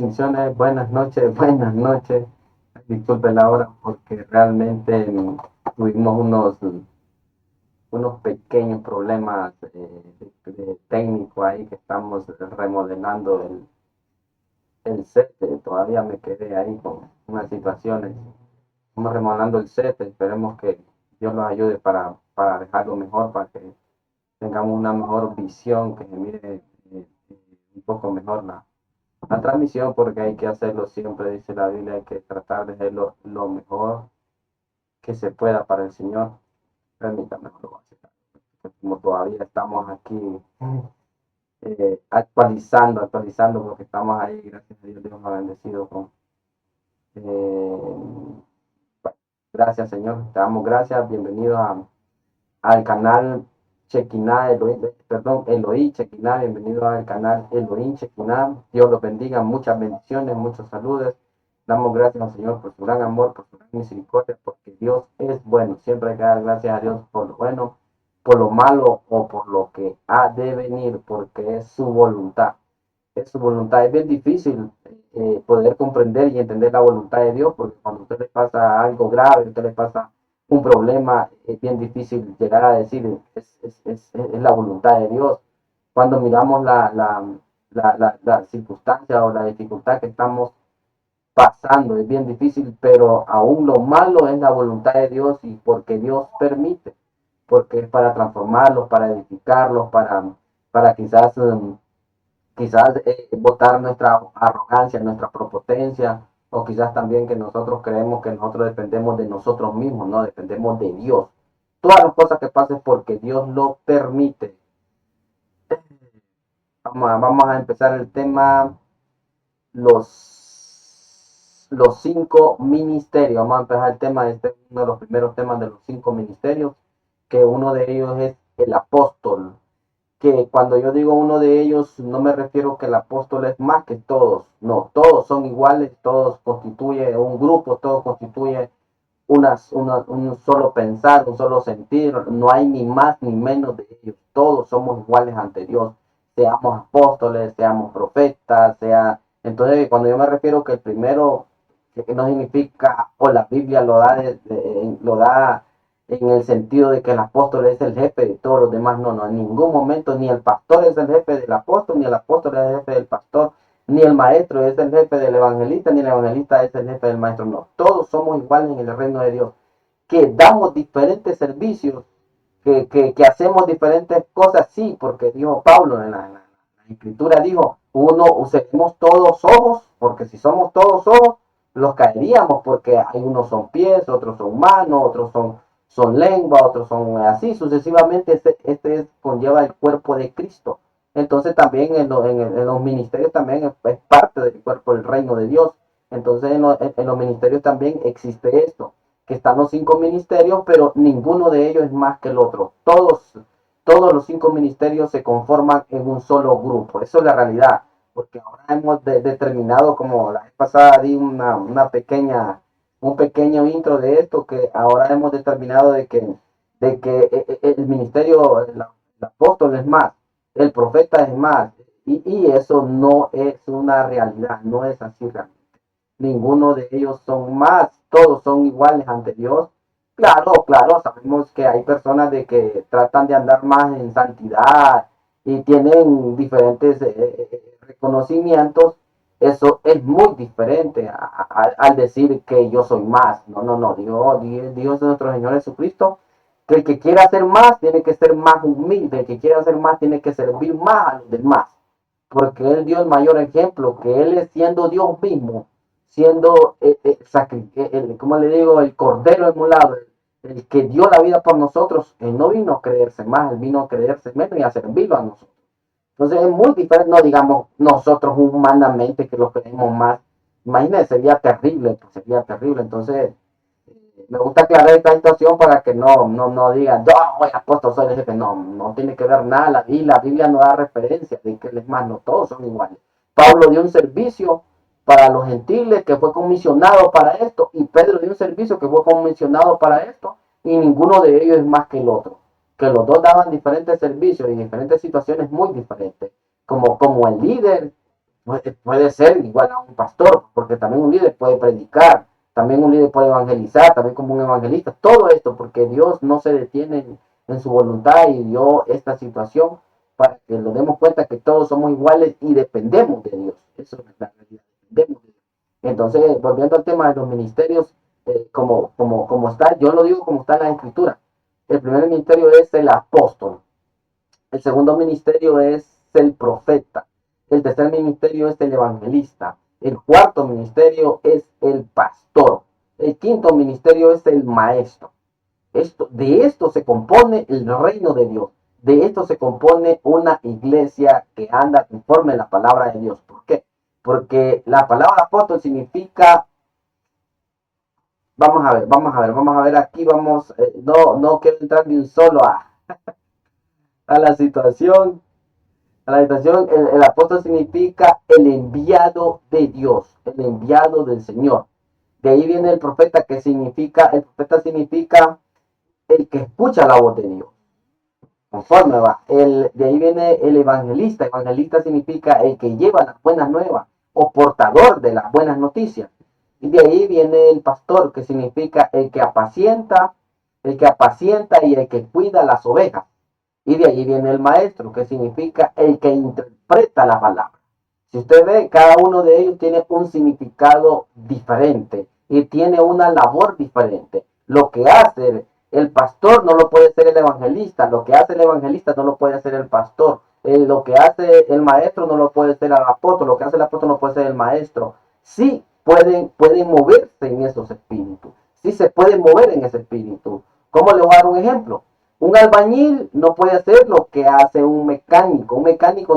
bendiciones, buenas noches, buenas noches. Disculpen la hora porque realmente tuvimos unos pequeños problemas de técnico ahí que estamos remodelando el set. Todavía me quedé ahí con unas situaciones. Estamos remodelando el set, esperemos que Dios nos ayude para dejarlo mejor, para que tengamos una mejor visión, que se mire un poco mejor la transmisión, porque hay que hacerlo siempre, dice la Biblia, hay que tratar de hacerlo lo mejor que se pueda para el Señor. Permítame, lo voy a hacer, como todavía estamos aquí actualizando, porque estamos ahí, gracias a Dios, Dios nos ha bendecido con... Eh, gracias, Señor, te damos gracias, bienvenido al canal Chequiná, Elohim Chequiná, bienvenido al canal Elohim Chequiná. Dios los bendiga, muchas bendiciones, muchos saludos. Damos gracias al Señor por su gran amor, por su gran misericordia, porque Dios es bueno. Siempre hay que dar gracias a Dios por lo bueno, por lo malo o por lo que ha de venir, porque es su voluntad. Es su voluntad. Es bien difícil poder comprender y entender la voluntad de Dios, porque cuando a usted le pasa algo grave, a usted le pasa un problema, es bien difícil llegar a decir es la voluntad de Dios. Cuando miramos la circunstancia o la dificultad que estamos pasando, es bien difícil, pero aún lo malo es la voluntad de Dios, y porque Dios permite, porque es para transformarlos, para edificarlos, para quizás botar nuestra arrogancia, nuestra prepotencia, o quizás también que nosotros creemos que nosotros dependemos de nosotros mismos, no dependemos de Dios. Todas las cosas que pasen porque Dios lo permite. Vamos a empezar el tema, los 5 ministerios. Vamos a empezar el tema, uno de los primeros temas de los 5 ministerios, que uno de ellos es el apóstol. Que cuando yo digo uno de ellos, no me refiero que el apóstol es más que todos, no, todos son iguales, todos constituyen un grupo, todos constituyen un solo pensar, un solo sentir, no hay ni más ni menos de ellos, todos somos iguales ante Dios, seamos apóstoles, seamos profetas, entonces cuando yo me refiero que el primero, que no significa, o la Biblia lo da en el sentido de que el apóstol es el jefe de todos los demás, no, no, en ningún momento ni el pastor es el jefe del apóstol, ni el apóstol es el jefe del pastor, ni el maestro es el jefe del evangelista, ni el evangelista es el jefe del maestro, no, todos somos iguales en el reino de Dios, que damos diferentes servicios, que hacemos diferentes cosas, sí, porque dijo Pablo en la escritura, dijo, uno, usemos todos ojos, porque si somos todos ojos, los caeríamos, porque hay unos son pies, otros son manos, otros son lengua, otros son así, sucesivamente. Conlleva el cuerpo de Cristo. Entonces también en los ministerios también es parte del cuerpo del reino de Dios. Entonces en los ministerios también existe esto, que están los 5 ministerios, pero ninguno de ellos es más que el otro. Todos los 5 ministerios se conforman en un solo grupo. Eso es la realidad, porque ahora hemos determinado, como la vez pasada di un pequeño intro de esto, que ahora hemos determinado de que el ministerio, el apóstol es más, el profeta es más, y eso no es una realidad, no es así realmente. Ninguno de ellos son más, todos son iguales ante Dios. Claro, claro, sabemos que hay personas de que tratan de andar más en santidad y tienen diferentes reconocimientos. Eso es muy diferente al decir que yo soy más. No, no, no. Dios de nuestro Señor Jesucristo, que el que quiera hacer más tiene que ser más humilde, el que quiera hacer más tiene que servir más a los demás, porque Él dio el mayor ejemplo, que Él es siendo Dios mismo, siendo como le digo, el cordero emulado, el que dio la vida por nosotros. Él no vino a creerse más, Él vino a creerse menos y a servirlo a nosotros. Entonces es muy diferente, no digamos nosotros humanamente que lo creemos más. Imagínense, sería terrible, pues sería terrible. Entonces, me gusta aclarar esta situación para que no digan, yo soy apóstol, soy el jefe. No, no tiene que ver nada. La Biblia no da referencia de que les más, no todos son iguales. Pablo dio un servicio para los gentiles que fue comisionado para esto, y Pedro dio un servicio que fue comisionado para esto, y ninguno de ellos es más que el otro. Que los dos daban diferentes servicios y diferentes situaciones muy diferentes. Como el líder puede ser igual a un pastor, porque también un líder puede predicar, también un líder puede evangelizar, también como un evangelista, todo esto, porque Dios no se detiene en su voluntad y dio esta situación para que nos demos cuenta que todos somos iguales y dependemos de Dios. Eso es la realidad, dependemos de Dios. Entonces, volviendo al tema de los ministerios, como está, yo lo digo como está en la escritura. El primer ministerio es el apóstol, el segundo ministerio es el profeta, el tercer ministerio es el evangelista, el cuarto ministerio es el pastor, el quinto ministerio es el maestro. De esto se compone el reino de Dios. De esto se compone una iglesia que anda conforme a la palabra de Dios. ¿Por qué? Porque la palabra apóstol significa, vamos a ver aquí, no quiero entrar ni un solo a la situación. La situación, el apóstol significa el enviado de Dios, el enviado del Señor. De ahí viene el profeta significa el que escucha la voz de Dios. Conforme va. De ahí viene el evangelista. Evangelista significa el que lleva las buenas nuevas o portador de las buenas noticias. Y de ahí viene el pastor, que significa el que apacienta y el que cuida las ovejas. Y de ahí viene el maestro, que significa el que interpreta la palabra. Si usted ve, cada uno de ellos tiene un significado diferente y tiene una labor diferente. Lo que hace el pastor no lo puede hacer el evangelista, lo que hace el evangelista no lo puede hacer el pastor, lo que hace el maestro no lo puede hacer el apóstol, lo que hace el apóstol no puede hacer el maestro. Sí pueden moverse en esos espíritus, sí se pueden mover en ese espíritu. ¿Cómo le voy a dar un ejemplo? Un albañil no puede hacer lo que hace un mecánico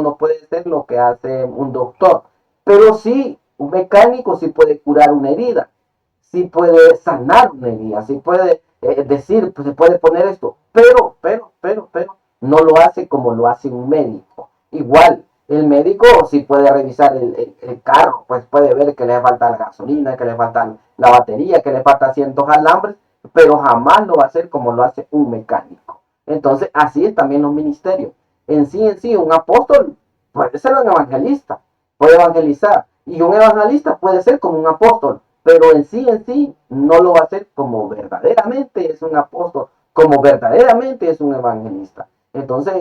no puede hacer lo que hace un doctor, pero sí, un mecánico sí puede curar una herida, sí puede sanar una herida, sí puede decir, pues se puede poner esto, pero, no lo hace como lo hace un médico. Igual, el médico sí puede revisar el carro, pues puede ver que le falta la gasolina, que le falta la batería, que le falta ciertos alambres, pero jamás lo va a hacer como lo hace un mecánico. Entonces, así es también los ministerios. En sí, un apóstol puede ser un evangelista, puede evangelizar, y un evangelista puede ser como un apóstol, pero en sí, no lo va a hacer como verdaderamente es un apóstol, como verdaderamente es un evangelista. Entonces,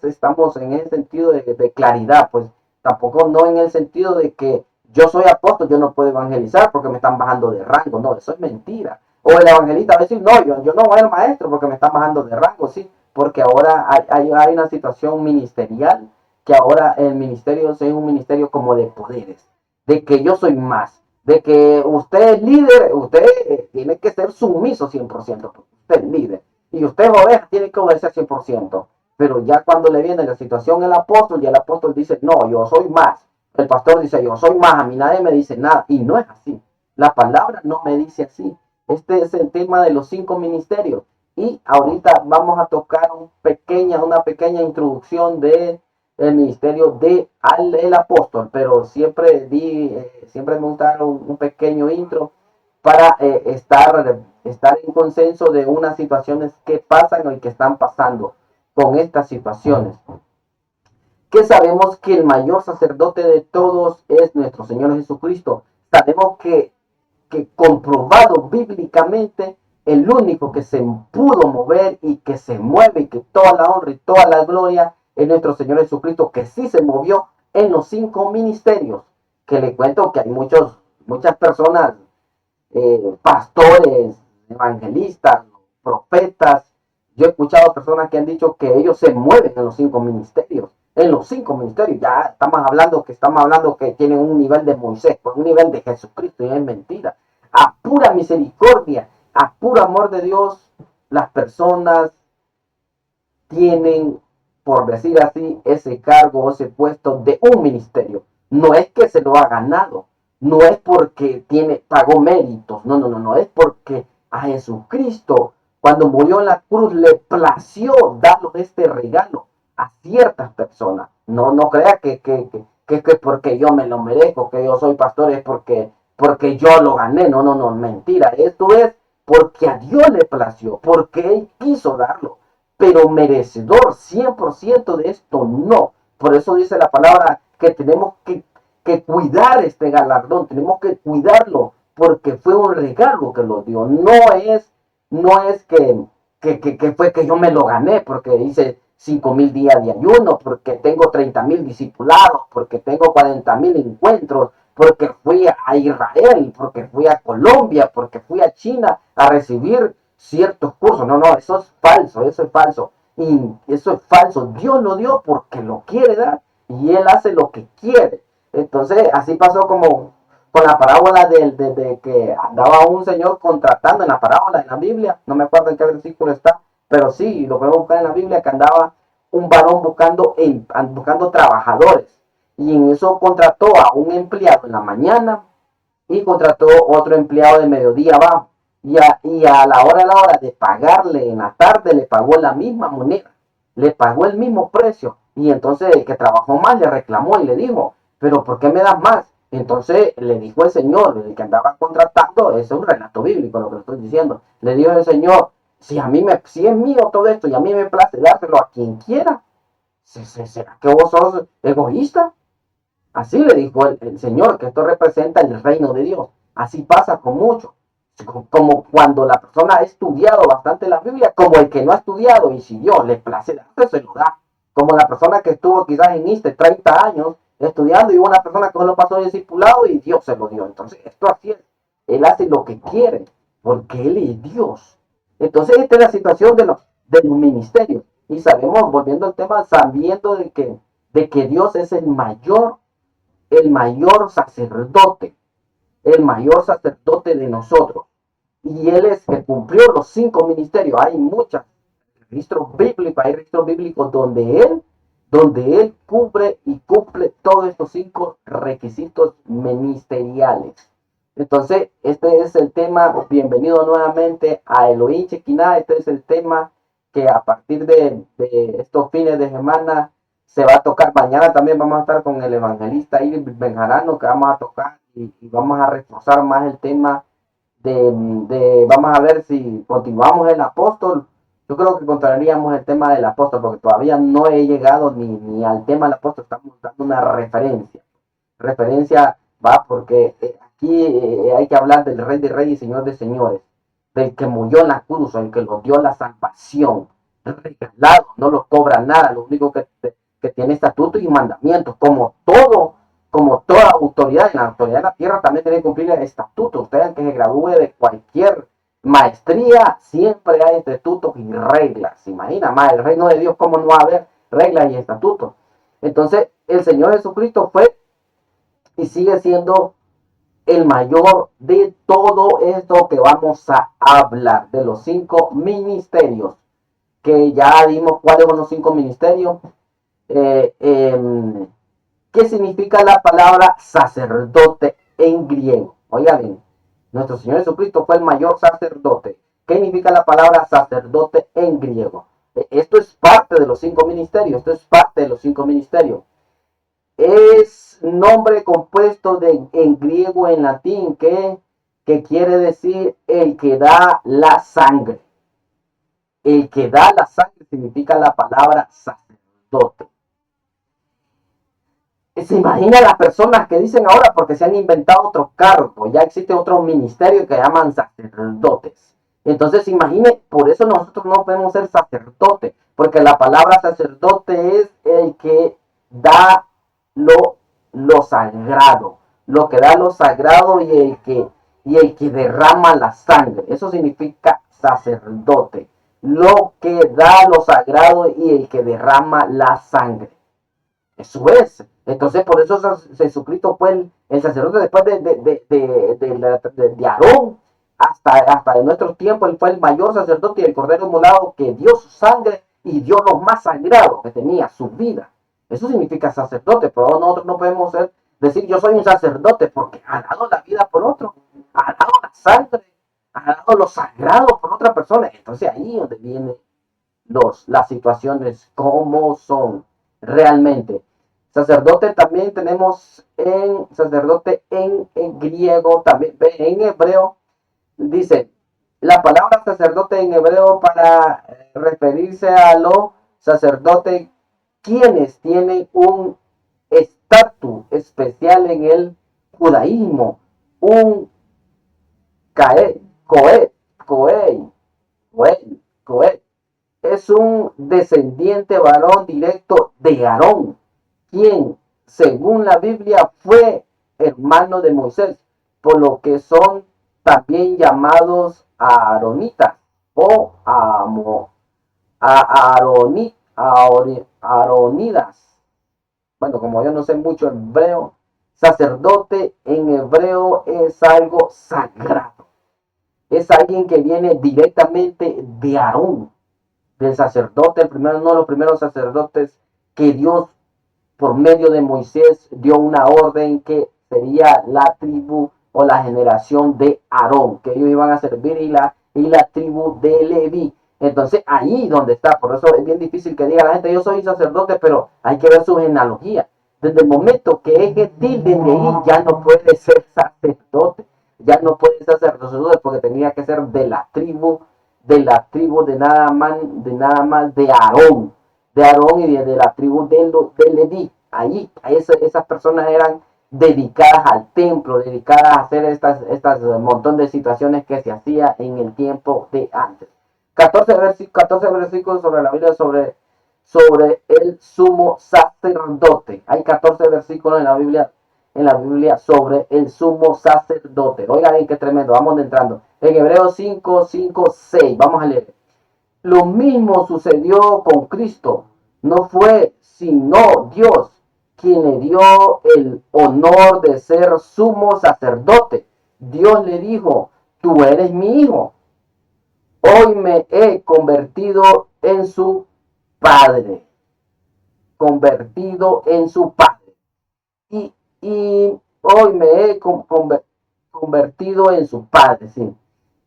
estamos en ese sentido de claridad, pues tampoco no en el sentido de que yo soy apóstol, yo no puedo evangelizar porque me están bajando de rango, no, eso es mentira. O el evangelista va a decir, no, yo no voy al maestro porque me están bajando de rango, sí, porque ahora hay una situación ministerial, que ahora el ministerio es un ministerio como de poderes, de que yo soy más, de que usted es líder, usted tiene que ser sumiso 100%, porque usted es líder, y usted es oveja, tiene que obedecer 100%, pero ya cuando le viene la situación el apóstol, y el apóstol dice, no, yo soy más, el pastor dice, yo soy más, a mí nadie me dice nada, y no es así, la palabra no me dice así. Este es el tema de los 5 ministerios. Y ahorita vamos a tocar una pequeña introducción de el ministerio de el apóstol, pero siempre me gusta dar un pequeño intro para estar en consenso de unas situaciones que pasan y que están pasando con estas situaciones. Que sabemos que el mayor sacerdote de todos es nuestro Señor Jesucristo. Sabemos que comprobado bíblicamente, el único que se pudo mover y que se mueve y que toda la honra y toda la gloria es nuestro Señor Jesucristo, que sí se movió en los 5 ministerios, que le cuento que hay muchas personas, pastores, evangelistas, profetas. Yo he escuchado personas que han dicho que ellos se mueven en los 5 ministerios. En los 5 ministerios, ya estamos hablando que tienen un nivel de Moisés, pues un nivel de Jesucristo, y es mentira. A pura misericordia, a puro amor de Dios, las personas tienen, por decir así, ese cargo o ese puesto de un ministerio. No es que se lo ha ganado, no es porque pagó méritos, no, es porque a Jesucristo, cuando murió en la cruz, le plació darnos este regalo a ciertas personas. No crea que porque yo me lo merezco, que yo soy pastor, es porque yo lo gané. No, mentira. Esto es porque a Dios le plació, porque Él quiso darlo, pero merecedor 100% de esto no. Por eso dice la palabra que tenemos que cuidar este galardón, tenemos que cuidarlo porque fue un regalo que nos dio. No es que fue que yo me lo gané porque hice 5,000 días de ayuno, porque tengo 30,000 discipulados, porque tengo 40,000 encuentros, porque fui a Israel, porque fui a Colombia, porque fui a China a recibir ciertos cursos. No, no, eso es falso, eso es falso. Y eso es falso. Dios lo dio porque lo quiere dar y Él hace lo que quiere. Entonces, así pasó como con la parábola de que andaba un señor contratando en la parábola en la Biblia. No me acuerdo en qué versículo está, pero sí, lo podemos buscar en la Biblia, que andaba un varón buscando trabajadores. Y en eso contrató a un empleado en la mañana y contrató otro empleado de mediodía abajo. Y a la hora de pagarle en la tarde, le pagó la misma moneda, le pagó el mismo precio. Y entonces el que trabajó más le reclamó y le dijo, pero ¿por qué me das más? Entonces le dijo el Señor, el que andaba contratando, es un relato bíblico lo que le estoy diciendo, le dijo el Señor, si es mío todo esto y a mí me place dárselo a quien quiera, ¿será que vos sos egoísta? Así le dijo el Señor, que esto representa el reino de Dios. Así pasa con muchos. Como cuando la persona ha estudiado bastante la Biblia, como el que no ha estudiado y si Dios le place darse, se lo da. Como la persona que estuvo quizás en este 30 años estudiando y una persona que no pasó discipulado y Dios se lo dio. Entonces, esto así es. Él hace lo que quiere, porque Él es Dios. Entonces, esta es la situación de los ministerios. Y sabemos, volviendo al tema, sabiendo de que Dios es el mayor sacerdote de nosotros. Y Él es que cumplió los 5 ministerios. Hay registros bíblicos donde Él cubre y cumple todos estos 5 requisitos ministeriales. Entonces, este es el tema. Bienvenido nuevamente a Elohim Shekinah. Este es el tema que a partir de estos fines de semana se va a tocar. Mañana también vamos a estar con el evangelista Iris Benjarano, que vamos a tocar y vamos a reforzar más el tema vamos a ver si continuamos el apóstol. Yo creo que continuaríamos el tema del apóstol, porque todavía no he llegado ni al tema del apóstol. Estamos dando una referencia va porque aquí hay que hablar del Rey de Reyes y Señor de Señores, del que murió en la cruz, el que nos dio la salvación, regalado, no lo cobra nada, lo único que tiene estatutos y mandamientos, como toda autoridad. En la autoridad de la tierra también tiene que cumplir el estatuto. Usted que se gradúe de cualquier maestría, siempre hay estatutos y reglas. Imagina más el reino de Dios, cómo no va a haber reglas y estatutos. Entonces, el Señor Jesucristo fue y sigue siendo el mayor de todo esto que vamos a hablar, de los 5 ministerios, que ya dimos cuáles son los 5 ministerios. ¿Qué significa la palabra sacerdote en griego? Oigan bien, nuestro Señor Jesucristo fue el mayor sacerdote. ¿Qué significa la palabra sacerdote en griego? Esto es parte de los 5 ministerios. Es nombre compuesto en griego, en latín, que quiere decir el que da la sangre. El que da la sangre significa la palabra sacerdote. Se imagina las personas que dicen ahora, porque se han inventado otros cargos, ya existe otro ministerio que llaman sacerdotes. Entonces, imagine, por eso nosotros no podemos ser sacerdotes, porque la palabra sacerdote es el que da lo sagrado, lo que da lo sagrado y el que derrama la sangre. Eso significa sacerdote, lo que da lo sagrado y el que derrama la sangre. Eso es. Entonces, por eso Jesucristo fue el sacerdote después de Aarón hasta de nuestros tiempos. Él fue el mayor sacerdote y el cordero inmolado que dio su sangre y dio lo más sagrado que tenía, su vida. Eso significa sacerdote, pero nosotros no podemos decir yo soy un sacerdote porque ha dado la vida por otro, ha dado la sangre, ha dado lo sagrado por otra persona. Entonces ahí es donde vienen las situaciones como son realmente. Sacerdote también tenemos sacerdote en griego, también en hebreo. Dice, la palabra sacerdote en hebreo para referirse a los sacerdotes quienes tienen un estatus especial en el judaísmo. Un Cohen es un descendiente varón directo de Aarón, quien, según la Biblia, fue hermano de Moisés, por lo que son también llamados aaronitas o aaronidas. Bueno, como yo no sé mucho hebreo, sacerdote en hebreo es algo sagrado. Es alguien que viene directamente de Aarón, del sacerdote, uno de los primeros sacerdotes que Dios, por medio de Moisés, dio una orden que sería la tribu o la generación de Aarón, que ellos iban a servir, y la tribu de Leví. Entonces, ahí donde está, por eso es bien difícil que diga la gente, yo soy sacerdote, pero hay que ver su genealogía. Desde el momento que es gentil, desde ahí ya no puede ser sacerdote, ya no puede ser sacerdote porque tenía que ser de la tribu de nada más de Aarón y de la tribu de Leví. Ahí esas personas eran dedicadas al templo, dedicadas a hacer estas montón de situaciones que se hacía en el tiempo de antes. 14 versículos sobre la Biblia, sobre el sumo sacerdote. Hay 14 versículos en la Biblia sobre el sumo sacerdote. Oigan, qué tremendo, vamos entrando. En Hebreos 5, 5, 6, vamos a leer. Lo mismo sucedió con Cristo. No fue sino Dios quien le dio el honor de ser sumo sacerdote. Dios le dijo, tú eres mi hijo. Hoy me he convertido en su padre. Convertido en su padre. Y hoy me he convertido en su padre. ¿Sí?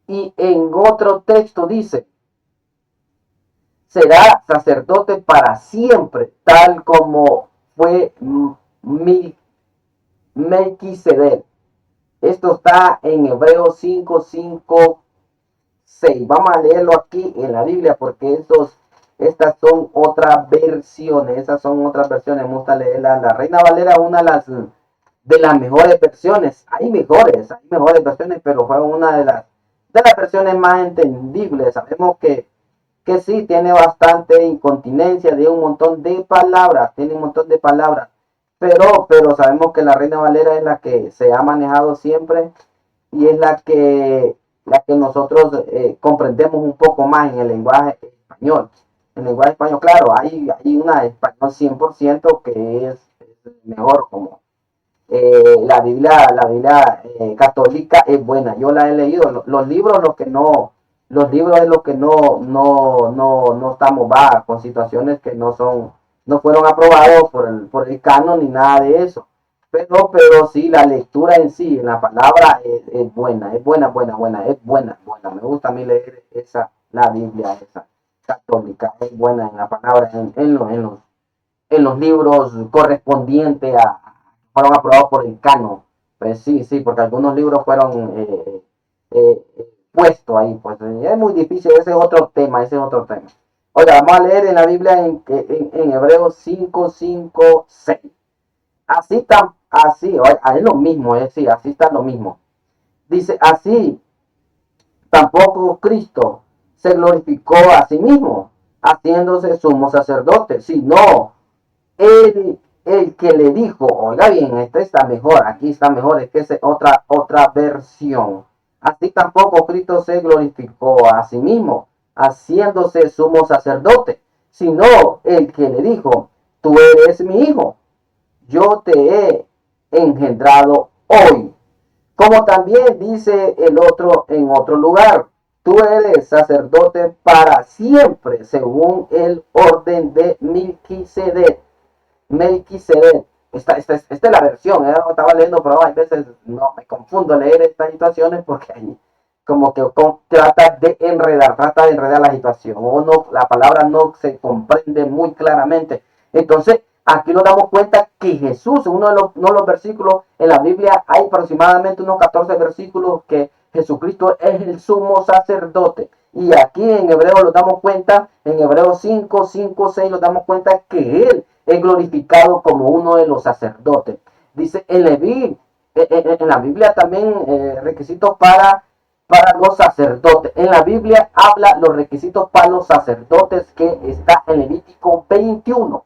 Y en otro texto dice, será sacerdote para siempre, tal como fue Melquisedec. Esto está en Hebreos 5, 5, 6. Vamos a leerlo aquí en la Biblia porque estas son otras versiones. Esas son otras versiones. Me gusta leerla. La Reina Valera es una de las mejores versiones. Hay mejores versiones, pero fue una de las versiones más entendibles. Sabemos que sí tiene bastante incontinencia, tiene un montón de palabras, pero sabemos que la Reina Valera es la que se ha manejado siempre y es la que nosotros comprendemos un poco más en el lenguaje español. En el lenguaje español, claro, hay una español 100% que es mejor, como la Biblia católica es buena. Yo la he leído. Los libros, los libros es lo que no estamos con situaciones que no fueron aprobados por el canon ni nada de eso. Pero sí, la lectura en sí, en la palabra es buena, es buena. Me gusta a mí leer la Biblia esa católica, es buena en la palabra, en los libros correspondientes fueron aprobados por el canon. Pues sí, porque algunos libros fueron puestos ahí. Pues es muy difícil, ese es otro tema. Oiga, vamos a leer en la Biblia en Hebreos 5, 5, 6. Así, es lo mismo, sí, así está lo mismo. Dice, así tampoco Cristo se glorificó a sí mismo, haciéndose sumo sacerdote, sino el que le dijo, oiga bien, este está mejor, aquí está mejor, es que es otra versión. Así tampoco Cristo se glorificó a sí mismo, haciéndose sumo sacerdote, sino el que le dijo, tú eres mi hijo, yo te he engendrado hoy. Como también dice el otro en otro lugar, tú eres sacerdote para siempre, según el orden de Melquisedec. Esta es la versión, estaba leyendo, pero a veces no me confundo leer estas situaciones porque ahí como que trata de enredar la situación, o no, la palabra no se comprende muy claramente. Entonces, aquí nos damos cuenta que Jesús, uno de los versículos en la Biblia, hay aproximadamente unos 14 versículos que Jesucristo es el sumo sacerdote. Y aquí en Hebreo nos damos cuenta, en Hebreo 5, 5, 6, nos damos cuenta que Él es glorificado como uno de los sacerdotes. Dice en la Biblia también requisitos para los sacerdotes. En la Biblia habla los requisitos para los sacerdotes que está en Levítico 21.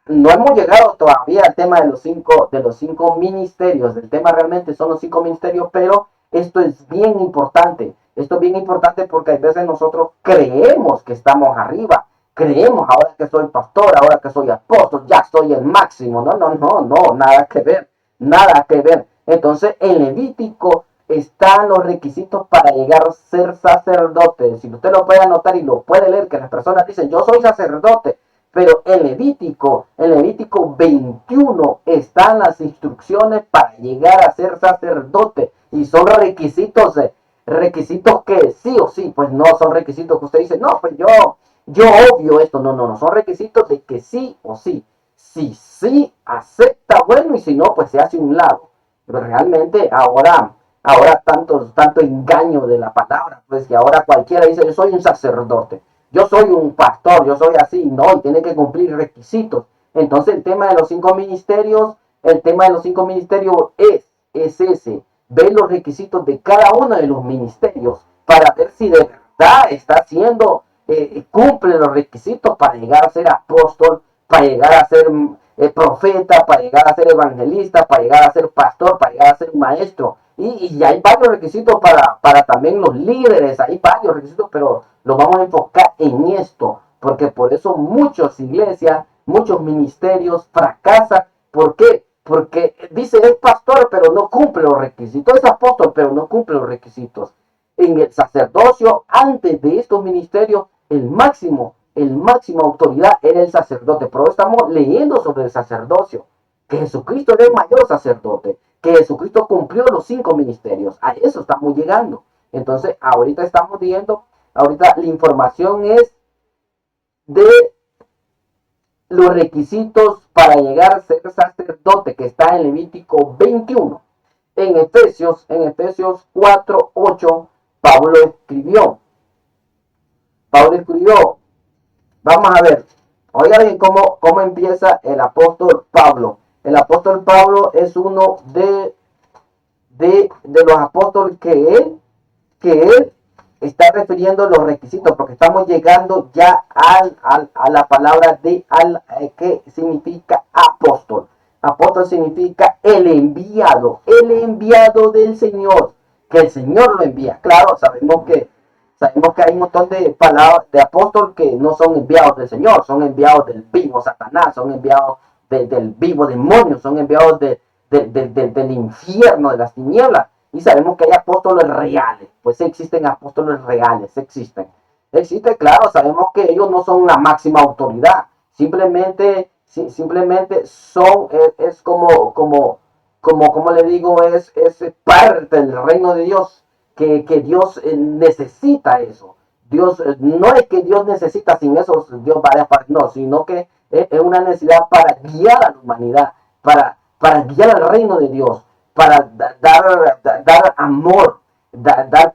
No hemos llegado todavía al tema de los cinco ministerios. El tema realmente son los cinco ministerios, pero esto es bien importante. Esto es bien importante porque a veces nosotros creemos que estamos arriba. Creemos ahora que soy pastor, ahora que soy apóstol, ya soy el máximo. No, nada que ver, nada que ver. Entonces, en Levítico están los requisitos para llegar a ser sacerdote. Si usted lo puede anotar y lo puede leer, que las personas dicen, yo soy sacerdote. Pero en Levítico 21 están las instrucciones para llegar a ser sacerdote. Y son requisitos que sí o sí, pues no son requisitos que usted dice, no, pues yo obvio esto. No, son requisitos de que sí o sí. Si sí acepta, bueno, y si no, pues se hace un lado. Pero realmente ahora tanto engaño de la palabra, pues que ahora cualquiera dice, yo soy un sacerdote, yo soy un pastor, yo soy así, no, y tiene que cumplir requisitos. Entonces el tema de los cinco ministerios es ese, ver los requisitos de cada uno de los ministerios para ver si de verdad está haciendo, cumple los requisitos para llegar a ser apóstol, para llegar a ser profeta, para llegar a ser evangelista, para llegar a ser pastor, para llegar a ser maestro. Y hay varios requisitos para también los líderes, hay varios requisitos, pero lo vamos a enfocar en esto, porque por eso muchas iglesias, muchos ministerios fracasan. ¿Por qué? Porque dice es pastor, pero no cumple los requisitos, es apóstol, pero no cumple los requisitos. En el sacerdocio, antes de estos ministerios, el máximo autoridad era el sacerdote. Pero estamos leyendo sobre el sacerdocio, que Jesucristo era el mayor sacerdote, que Jesucristo cumplió los cinco ministerios. A eso estamos llegando. Entonces, ahorita estamos viendo, ahorita la información es de los requisitos para llegar a ser sacerdote, que está en Levítico 21. En Efesios 4:8, Pablo escribió, vamos a ver, oigan bien cómo empieza el apóstol Pablo. El apóstol Pablo es uno de los apóstoles que él está refiriendo los requisitos, porque estamos llegando ya a la palabra que significa apóstol. Apóstol significa el enviado del Señor, que el Señor lo envía. Claro, sabemos que hay un montón de palabras de apóstol que no son enviados del Señor, son enviados del vivo Satanás, son enviados del vivo demonio, son enviados del infierno, de las tinieblas. Y sabemos que hay apóstoles reales, pues existen apóstoles reales, existen, claro, sabemos que ellos no son la máxima autoridad, simplemente son, es como le digo, es parte del reino de Dios, que Dios necesita eso. Dios, no es que Dios necesita, sin eso Dios va a dejar, no, sino que es una necesidad para guiar a la humanidad, para guiar al reino de Dios, para dar amor, dar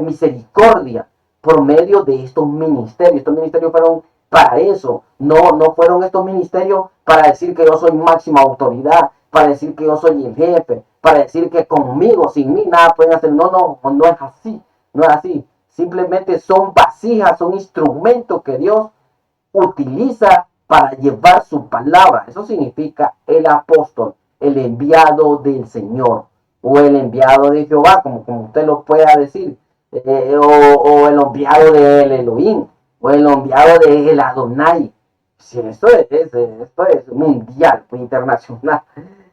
misericordia por medio de estos ministerios. Estos ministerios fueron para eso, no fueron estos ministerios para decir que yo soy máxima autoridad, para decir que yo soy el jefe, para decir que conmigo, sin mí, nada pueden hacer. No es así, no es así. Simplemente son vasijas, son instrumentos que Dios utiliza para llevar su palabra. Eso significa el apóstol, el enviado del Señor, o el enviado de Jehová, como usted lo pueda decir, o el enviado de el Elohim, o el enviado de el Adonai. Si esto es mundial, pues, internacional.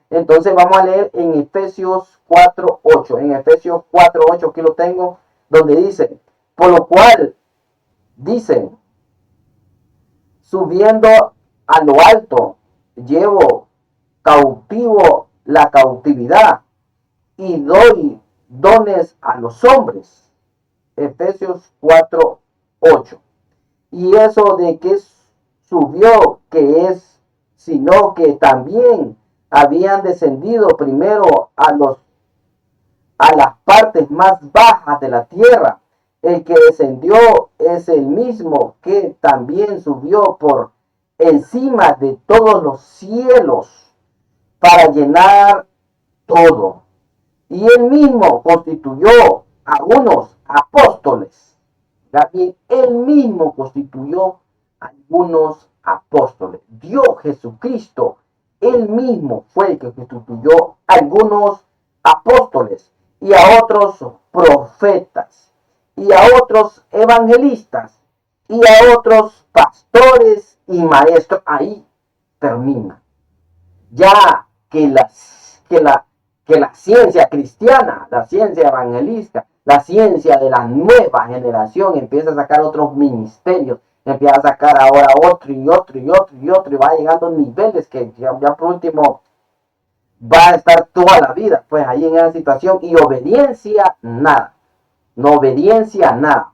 Entonces vamos a leer en Efesios 4:8. En Efesios 4:8, aquí lo tengo, donde dice, por lo cual, dicen, subiendo a lo alto, llevo cautivo la cautividad y doy dones a los hombres. Efesios 4:8. Y eso de que subió, que es, sino que también habían descendido primero a las partes más bajas de la tierra. El que descendió es el mismo que también subió por encima de todos los cielos para llenar todo. Y él mismo constituyó a unos apóstoles. También él mismo constituyó a algunos apóstoles. Dios Jesucristo, él mismo fue el que constituyó a algunos apóstoles y a otros profetas y a otros evangelistas y a otros pastores y maestros. Ahí termina. Ya que la ciencia cristiana, la ciencia evangelista, la ciencia de la nueva generación empieza a sacar otros ministerios, empieza a sacar ahora otro y otro y otro y otro, y va llegando a niveles que ya por último va a estar toda la vida, pues ahí en esa situación, y obediencia, nada. No obediencia, nada.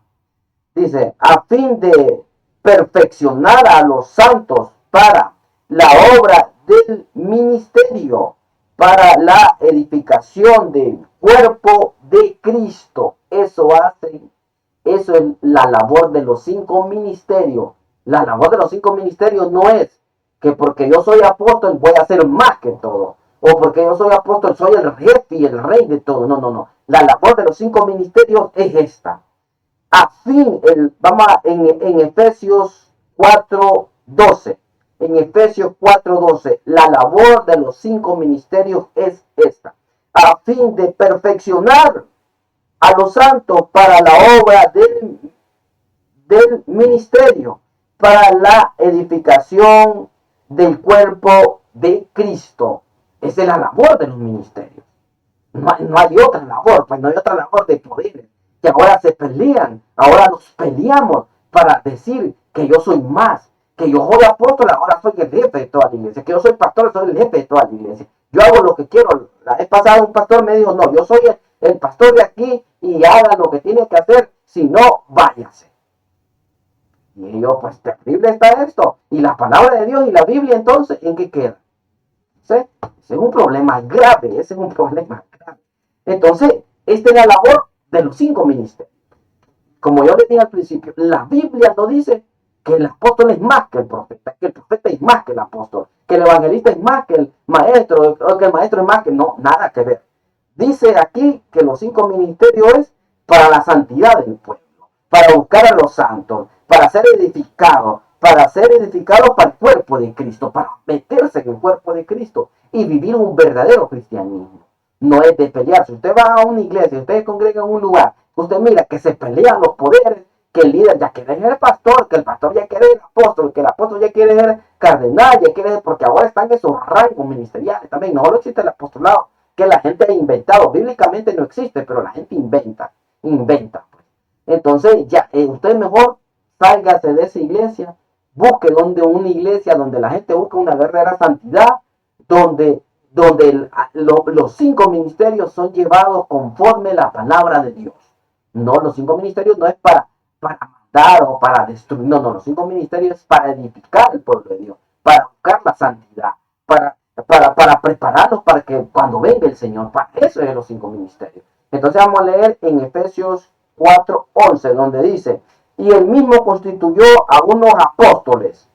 Dice, a fin de perfeccionar a los santos para la obra del ministerio, para la edificación del cuerpo de Cristo. Eso es la labor de los 5 ministerios. La labor de los 5 ministerios no es que porque yo soy apóstol voy a hacer más que todo. O porque yo soy apóstol soy el jefe y el rey de todo. No, no, no. La labor de los 5 ministerios es esta. A fin, vamos en Efesios 4:12. En Efesios 4:12, la labor de los 5 ministerios es esta. A fin de perfeccionar a los santos para la obra del ministerio, para la edificación del cuerpo de Cristo. Esa es la labor de los ministerios. No hay otra labor, pues no hay otra labor de poderes que ahora se pelean, ahora nos peleamos para decir que yo soy más, que yo soy apóstol, ahora soy el jefe de toda la iglesia, que yo soy pastor, soy el jefe de toda la iglesia. Yo hago lo que quiero. La vez pasada un pastor me dijo, no, yo soy el pastor de aquí y haga lo que tiene que hacer, si no, váyase. Y yo, pues terrible está esto. Y la palabra de Dios y la Biblia entonces, ¿en qué queda? ¿Sí? Ese es un problema grave, ese es un problema grave. Entonces, esta es la labor de los 5 ministerios. Como yo les dije al principio, la Biblia no dice que el apóstol es más que el profeta es más que el apóstol, que el evangelista es más que el maestro, o que el maestro es más que... No, nada que ver. Dice aquí que los 5 ministerios es para la santidad del pueblo, para buscar a los santos, para ser edificados para el cuerpo de Cristo, para meterse en el cuerpo de Cristo y vivir un verdadero cristianismo. No es de pelear. Si usted va a una iglesia, usted congrega en un lugar, usted mira que se pelean los poderes, que el líder ya quiere ser el pastor, que el pastor ya quiere ser el apóstol, que el apóstol ya quiere ser cardenal, ya quiere ser, porque ahora están esos rangos ministeriales también. No solo existe el apostolado, que la gente ha inventado. Bíblicamente no existe, pero la gente inventa. Pues. Entonces, ya, usted mejor sálgase de esa iglesia, busque una iglesia donde la gente busque una verdadera santidad, donde los 5 ministerios son llevados conforme a la palabra de Dios. No, los 5 ministerios no es para matar o para destruir. No, los 5 ministerios es para edificar el pueblo de Dios, para buscar la santidad, para prepararlos para que cuando venga el Señor, para eso es los 5 ministerios. Entonces vamos a leer en Efesios 4:11, donde dice, y él mismo constituyó a unos apóstoles.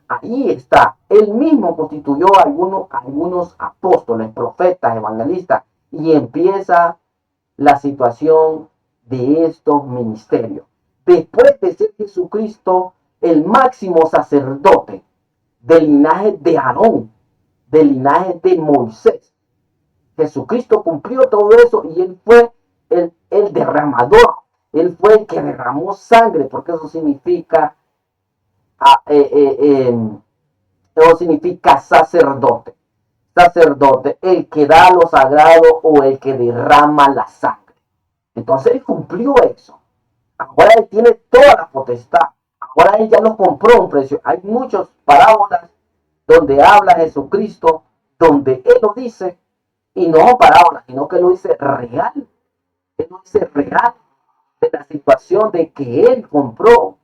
Ahí está, él mismo constituyó a algunos apóstoles, profetas, evangelistas, y empieza la situación de estos ministerios. Después de ser Jesucristo el máximo sacerdote del linaje de Aarón, del linaje de Moisés, Jesucristo cumplió todo eso y él fue el derramador, él fue el que derramó sangre, porque eso significa eso significa sacerdote. Sacerdote, el que da lo sagrado o el que derrama la sangre. Entonces él cumplió eso. Ahora él tiene toda la potestad. Ahora él ya nos compró un precio. Hay muchas parábolas donde habla Jesucristo, donde él lo dice, y no son parábolas, sino que lo dice real. Él lo dice real de la situación de que él compró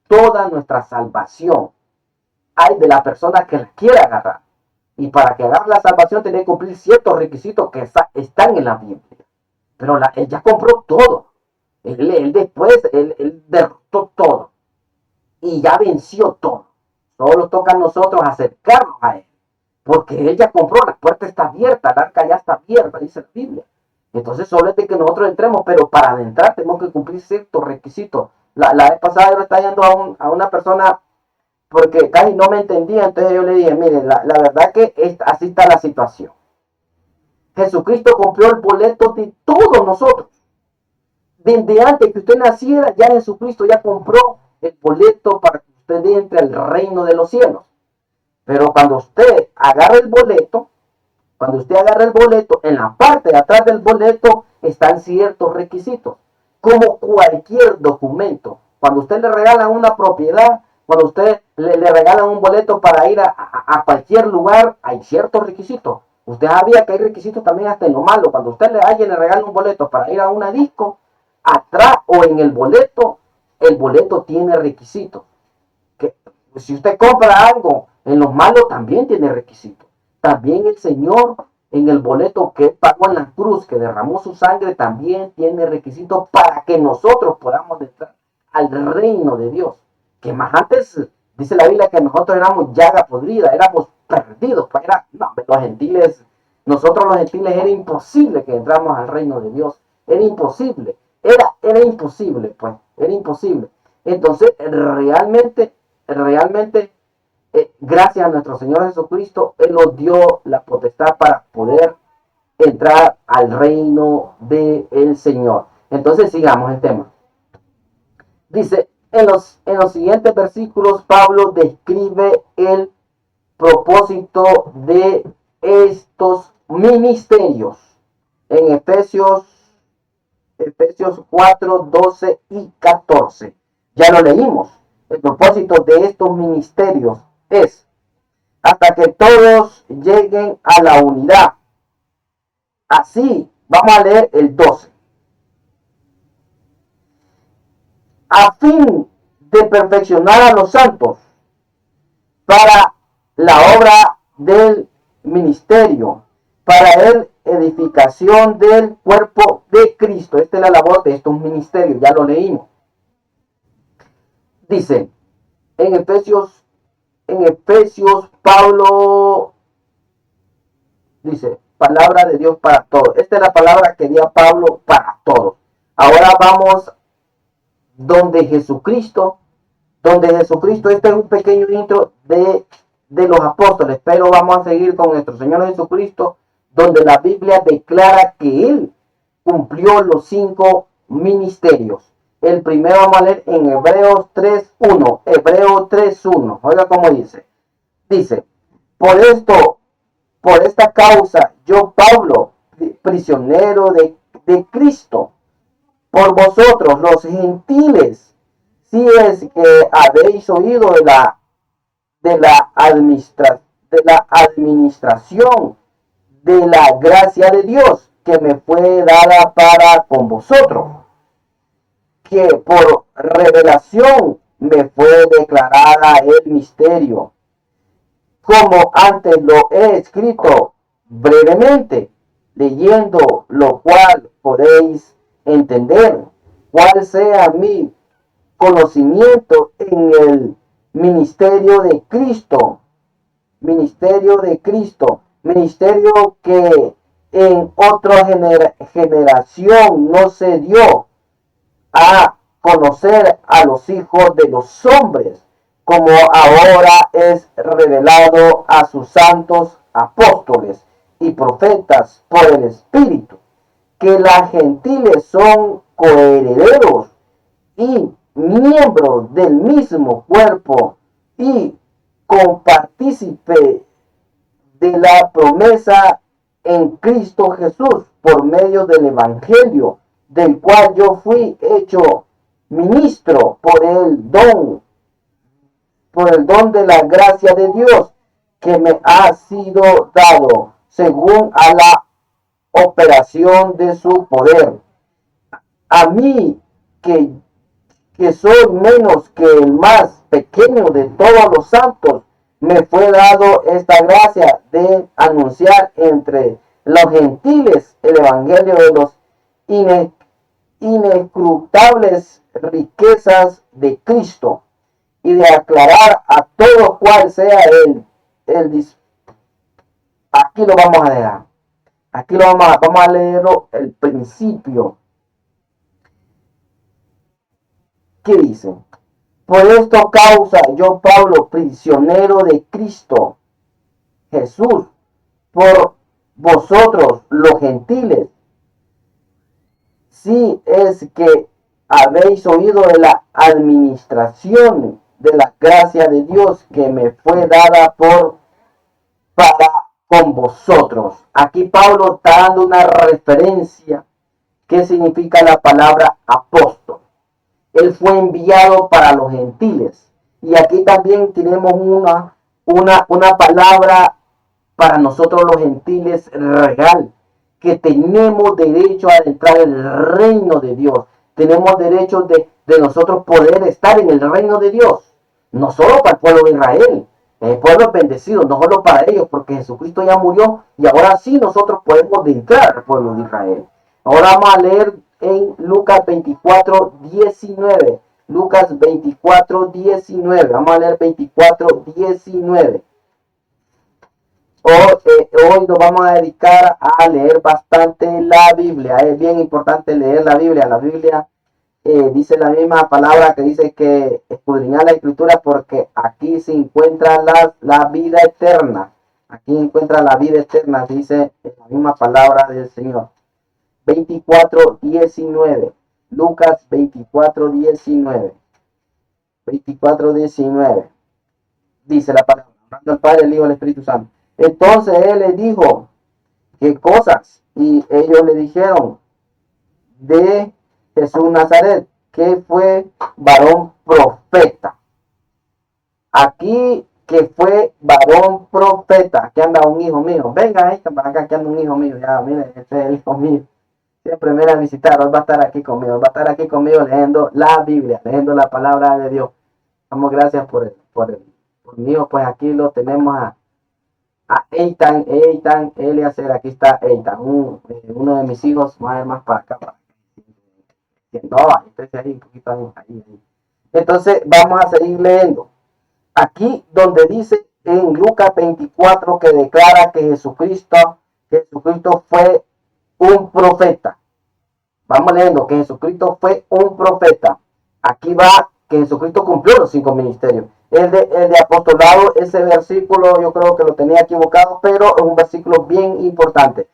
toda nuestra salvación. Hay de la persona que la quiere agarrar. Y para que agarre la salvación tiene que cumplir ciertos requisitos que están en la Biblia. Pero él ya compró todo. Él después, él derrotó todo. Y ya venció todo. Solo toca a nosotros acercarnos a Él. Porque Él ya compró, la puerta está abierta, el arca ya está abierta, dice la Biblia. Entonces solo es de que nosotros entremos, pero para adentrar tenemos que cumplir ciertos requisitos. La vez pasada yo le estaba yendo a una persona porque casi no me entendía, entonces yo le dije, mire, la verdad que así está la situación. Jesucristo compró el boleto de todos nosotros. Desde antes que usted naciera, ya Jesucristo ya compró el boleto para que usted entre al reino de los cielos. Pero cuando usted agarra el boleto, en la parte de atrás del boleto están ciertos requisitos, como cualquier documento. Cuando usted le regala una propiedad, cuando usted le regalan un boleto para ir a cualquier lugar, hay ciertos requisitos. Usted sabía que hay requisitos también hasta en lo malo. Cuando usted alguien le regala un boleto para ir a una disco, atrás o en el boleto tiene requisitos. Que si usted compra algo en lo malo, también tiene requisitos. También el Señor en el boleto que pagó en la cruz, que derramó su sangre, también tiene requisitos para que nosotros podamos entrar al reino de Dios. Que más antes, dice la Biblia, que nosotros éramos llaga podrida, éramos perdidos. Nosotros los gentiles era imposible que entramos al reino de Dios. Era imposible. Era imposible, pues. Era imposible. Entonces, realmente, gracias a nuestro Señor Jesucristo, Él nos dio la potestad para poder entrar al reino del Señor. Entonces sigamos el tema. Dice, en los siguientes versículos, Pablo describe el propósito de estos ministerios. En Efesios 4, 12 y 14. Ya lo leímos. El propósito de estos ministerios es hasta que todos lleguen a la unidad. Así, vamos a leer el 12. A fin de perfeccionar a los santos para la obra del ministerio, para la edificación del cuerpo de Cristo. Esta es la labor de estos ministerios, ya lo leímos. Dice, en Efesios, Pablo dice, palabra de Dios para todos. Esta es la palabra que dio Pablo para todos. Ahora vamos donde Jesucristo, este es un pequeño intro de los apóstoles, pero vamos a seguir con nuestro Señor Jesucristo, donde la Biblia declara que Él cumplió los 5 ministerios. El primero vamos a leer en Hebreos 3.1. Hebreos 3.1. Oiga cómo dice. Dice, por esta causa, yo Pablo, prisionero de Cristo, por vosotros los gentiles, si es que habéis oído de la administración de la gracia de Dios que me fue dada para con vosotros, que por revelación me fue declarada el misterio, como antes lo he escrito brevemente, leyendo lo cual podéis entender cuál sea mi conocimiento en el ministerio de Cristo, ministerio que en otra generación no se dio a conocer a los hijos de los hombres, como ahora es revelado a sus santos apóstoles y profetas por el Espíritu, que las gentiles son coherederos y miembros del mismo cuerpo y compartícipe de la promesa en Cristo Jesús por medio del Evangelio, del cual yo fui hecho ministro por el don de la gracia de Dios que me ha sido dado según a la operación de su poder. A mí que soy menos que el más pequeño de todos los santos, me fue dado esta gracia de anunciar entre los gentiles el evangelio de los inescrutables riquezas de Cristo y de aclarar a todos cuál sea aquí lo vamos a dejar. Aquí vamos a leerlo el principio. ¿Qué dice? Por esto causa yo, Pablo, prisionero de Cristo Jesús, por vosotros los gentiles, si es que habéis oído de la administración de la gracia de Dios que me fue dada para con vosotros. Aquí Pablo está dando una referencia. ¿Qué significa la palabra apóstol? Él fue enviado para los gentiles. Y aquí también tenemos una palabra para nosotros los gentiles real, que tenemos derecho a entrar en el reino de Dios. Tenemos derecho de nosotros poder estar en el reino de Dios. No solo para el pueblo de Israel, el pueblo bendecido, no solo para ellos, porque Jesucristo ya murió y ahora sí nosotros podemos entrar al pueblo de Israel. Ahora vamos a leer en Lucas 24, 19. Lucas 24, 19. Vamos a leer 24, 19. Hoy nos vamos a dedicar a leer bastante la Biblia. Es bien importante leer la Biblia. La Biblia dice la misma palabra que dice que escudriñar la escritura, porque aquí se encuentra la vida eterna. Aquí encuentra la vida eterna, dice la misma palabra del Señor. 24, 19. Lucas 24, 19. 24, 19. Dice la palabra, hablando al Padre, el Hijo y el Espíritu Santo. Entonces él les dijo, ¿qué cosas? Y ellos le dijeron, de Jesús Nazaret, que fue varón profeta. Aquí que fue varón profeta. Aquí anda un hijo mío. Venga, ahí para acá, aquí anda un hijo mío. Ya, miren, este es el hijo mío. Siempre viene a visitar, hoy va a estar aquí conmigo. Va a estar aquí conmigo leyendo la Biblia, leyendo la palabra de Dios. Damos gracias por mi hijo. Pues aquí lo tenemos a Eitan Eliezer. Aquí está Eitan, uno de mis hijos. Más para acá, no, ahí, un poquito ahí. Entonces vamos a seguir leyendo. Aquí donde dice en Lucas 24 que declara que Jesucristo fue un profeta. Vamos leyendo que Jesucristo fue un profeta. Aquí va que Jesucristo cumplió los 5 ministerios. El de apostolado, ese versículo yo creo que lo tenía equivocado, pero es un versículo bien importante.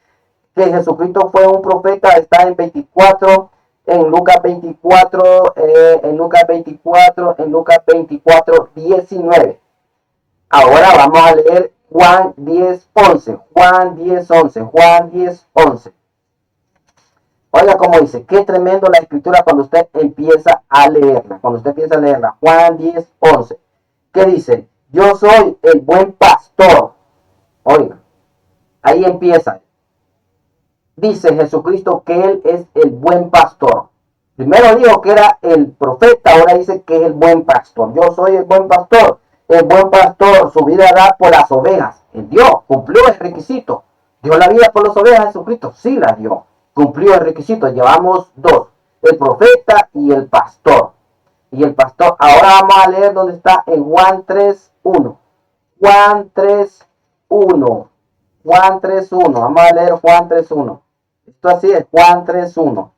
Que Jesucristo fue un profeta, está en 24, en Lucas 24, en Lucas 24, 19. Ahora vamos a leer Juan 10, 11. Juan 10, 11. Juan 10, 11. Oiga cómo dice, qué tremendo la escritura cuando usted empieza a leerla. Juan 10, 11. ¿Qué dice? Yo soy el buen pastor. Oiga, ahí empieza. Dice Jesucristo que Él es el buen pastor. Primero dijo que era el profeta, ahora dice que es el buen pastor. Yo soy el buen pastor. El buen pastor su vida da por las ovejas. El Dios cumplió el requisito. ¿Dio la vida por las ovejas Jesucristo? Sí la dio. Cumplió el requisito. Llevamos 2. El profeta y el pastor. Ahora vamos a leer donde está en Juan 3, 1. Juan 3, 1. Vamos a leer Juan 3, 1. Esto así es, Juan 3, 1.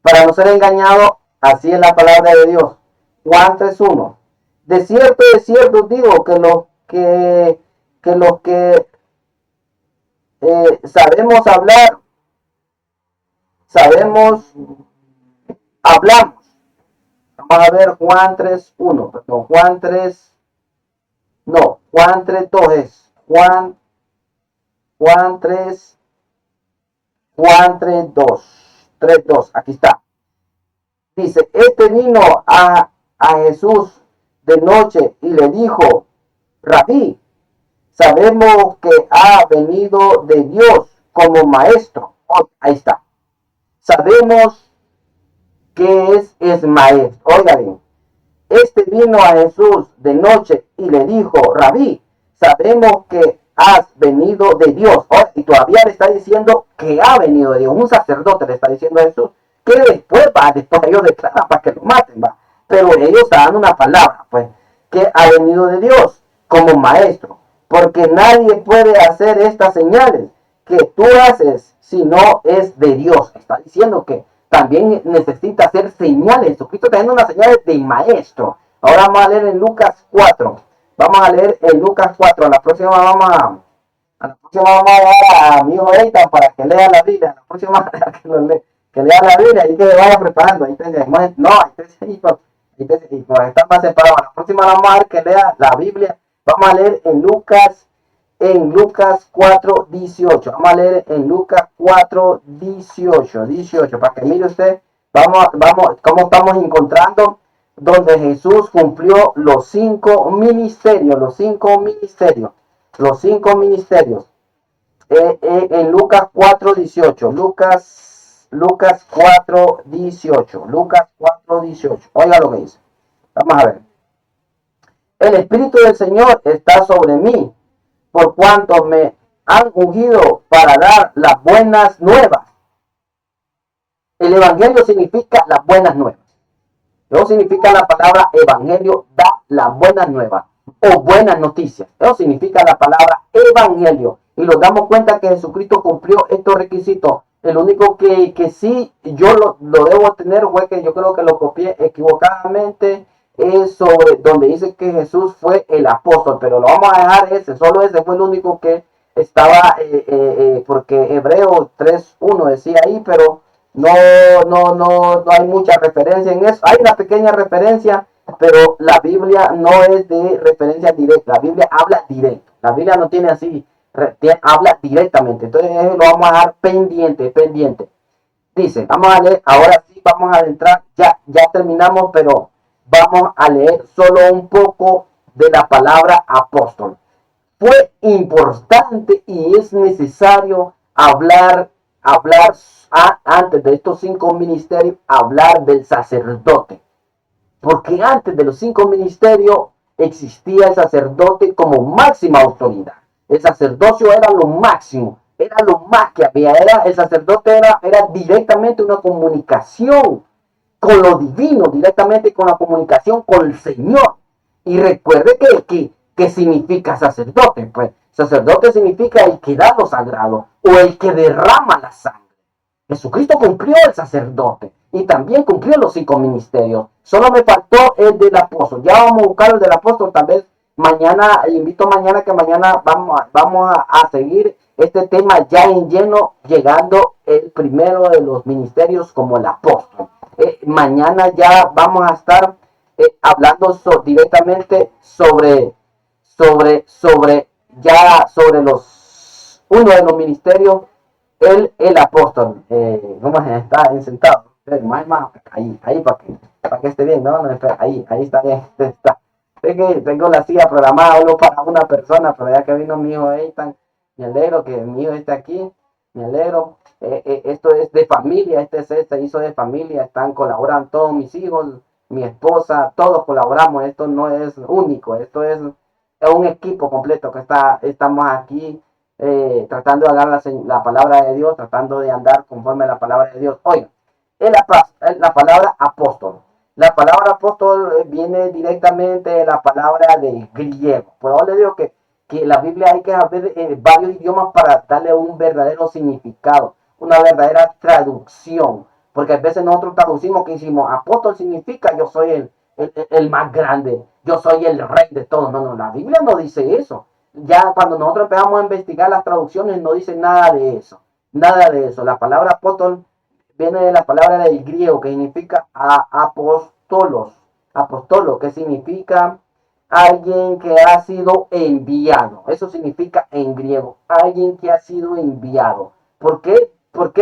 Para no ser engañado, así es la palabra de Dios. Juan 3, 1. De cierto digo que los que sabemos hablar, hablamos. Vamos a ver Juan 3, 1. Perdón, Juan 3, 2 es. Juan 3, 2. Aquí está. Dice, vino a Jesús de noche y le dijo, Rabí, sabemos que ha venido de Dios como maestro. Oh, ahí está. Sabemos que es maestro. Oiga bien, vino a Jesús de noche y le dijo, Rabí, sabemos que has venido de Dios. Oh, y todavía le está diciendo que ha venido de Dios. Un sacerdote le está diciendo a Jesús, que después ellos declaran para que lo maten, va. Pero ellos están dando una palabra, pues. que ha venido de Dios como maestro, porque nadie puede hacer estas señales que tú haces si no es de Dios. Está diciendo que también necesita hacer señales. Jesucristo está haciendo unas señales de maestro. Ahora vamos a leer en Lucas 4. Vamos a leer en Lucas 4. A la próxima vamos a dar a mi hijo Eitan para que lea la Biblia. A la próxima que lea la Biblia y que vaya preparando. Ahí te, no, ahí te, y por estar más separado. A la próxima vamos a dar que lea la Biblia. Vamos a leer en Lucas 4, 18. Vamos a leer en Lucas 4, 18, para que mire usted, vamos, cómo estamos encontrando donde Jesús cumplió los 5 ministerios, en Lucas 4, 18, Lucas 4, 18, oiga lo que dice, vamos a ver, el Espíritu del Señor está sobre mí, por cuanto me han ungido para dar las buenas nuevas. El evangelio significa las buenas nuevas. Eso significa la palabra evangelio, da las buenas nuevas o buenas noticias. Eso significa la palabra evangelio. Y nos damos cuenta que Jesucristo cumplió estos requisitos. El único que sí yo lo debo tener fue que yo creo que lo copié equivocadamente. Es sobre donde dice que Jesús fue el apóstol, pero lo vamos a dejar solo ese fue el único que estaba, porque Hebreos 3:1 decía ahí, pero no hay mucha referencia en eso. Hay una pequeña referencia, pero la Biblia no es de referencia directa. La Biblia habla directo. La Biblia no tiene así, habla directamente. Entonces lo vamos a dejar pendiente. Dice, vamos a leer, ahora sí vamos a entrar, ya terminamos, pero vamos a leer solo un poco de la palabra apóstol. Fue importante y es necesario hablar antes de estos 5 ministerios, hablar del sacerdote. Porque antes de los 5 ministerios existía el sacerdote como máxima autoridad. El sacerdocio era lo máximo, era lo más que había. El sacerdote era directamente una comunicación con lo divino, directamente con la comunicación con el Señor. Y recuerde que significa sacerdote. Pues sacerdote significa el que da lo sagrado o el que derrama la sangre. Jesucristo cumplió el sacerdote y también cumplió los 5 ministerios. Solo me faltó el del apóstol. Ya vamos a buscar el del apóstol. Tal vez mañana, invito mañana que mañana vamos a seguir este tema ya en lleno, llegando el primero de los ministerios como el apóstol. Mañana ya vamos a estar hablando directamente sobre uno de los ministerios, el apóstol. ¿Cómo está sentado? Ahí para que esté bien, ¿no? Ahí está bien. Está. Es que tengo la silla programada solo para una persona, pero ya que vino mi hijo Eitan, me alegro que mi hijo esté aquí, me alegro. Esto es de familia, se hizo de familia, están colaborando todos mis hijos, mi esposa, todos colaboramos, esto no es único, esto es un equipo completo que estamos aquí tratando de hablar la palabra de Dios, tratando de andar conforme a la palabra de Dios. Oigan, la palabra apóstol. La palabra apóstol viene directamente de la palabra del griego. Por ahora le digo que la Biblia hay que saber varios idiomas para darle un verdadero significado, una verdadera traducción. Porque a veces nosotros traducimos que decimos apóstol significa yo soy el más grande, yo soy el rey de todo. No, la Biblia no dice eso. Ya cuando nosotros empezamos a investigar las traducciones no dice nada de eso. Nada de eso. La palabra apóstol viene de la palabra del griego que significa apóstolos, que significa alguien que ha sido enviado. Eso significa en griego, alguien que ha sido enviado. ¿Por qué